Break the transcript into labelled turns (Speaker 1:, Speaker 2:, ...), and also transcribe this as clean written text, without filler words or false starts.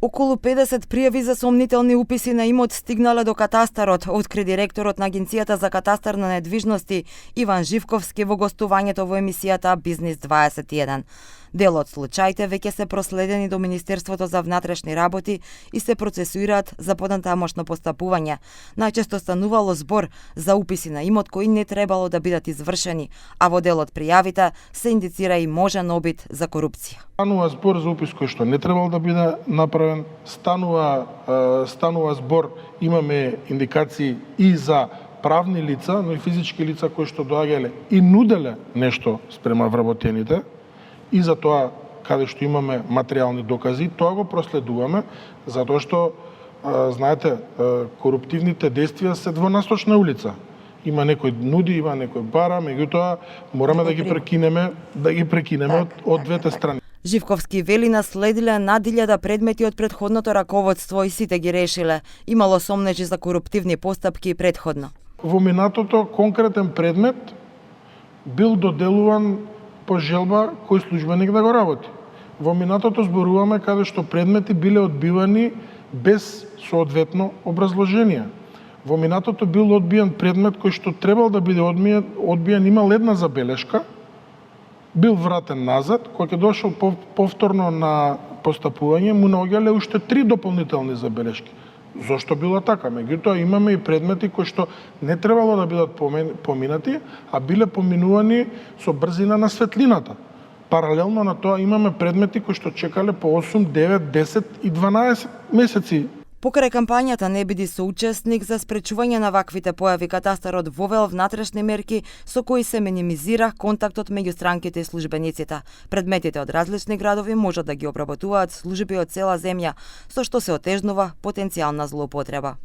Speaker 1: Околу 50 пријави за сомнителни уписи на имот стигнале до катастарот, откри директорот на Агенцијата за катастар на недвижности Иван Живковски во гостувањето во емисијата Бизнис 21. Дел од случаите веќе се проследени до Министерството за внатрешни работи и се процесуираат за поднатамошно постапување. Најчесто станувало збор за уписи на имот кои не требало да бидат извршени, а во дел од пријавите се индицира и можен обид за корупција.
Speaker 2: Станува збор за упис кој што не требало да биде направен, станува збор, имаме индикации и за правни лица, но и физички лица кои што доаѓале и нуделе нешто спрема вработените, и за тоа каде што имаме материјални докази, тоа го проследуваме, затоа што, знаете, коруптивните действија се двонасочна улица. Има некој нуди, има некој бара, меѓутоа мораме да ги прекинеме од двете страни.
Speaker 1: Живковски вели наследиле над 1000 предмети од претходното раководство и сите ги решиле. Имало сомнежи за коруптивни постапки и претходно.
Speaker 2: Во минатото конкретен предмет бил доделуван по желба кој службеник да го работи. Во минатото зборуваме каде што предмети биле одбивани без соодветно образложение. Во минатото бил одбиен предмет кој што требал да биде одбиен, имал една забелешка, бил вратен назад, кога ќе дошол повторно на постапување, му наоѓале уште 3 дополнителни забелешки. Зошто било така? Меѓутоа имаме и предмети кои што не требало да бидат поминати, а биле поминувани со брзина на светлината. Паралелно на тоа имаме предмети кои што чекале по 8, 9, 10 и 12 месеци.
Speaker 1: Покрај кампањата Не биди соучесник за спречување на ваквите појави, катастарот вовел внатрешни мерки со кои се минимизира контактот меѓу странките и службениците. Предметите од различни градови можат да ги обработуваат служби од цела земја, со што се отежнува потенцијална злоупотреба.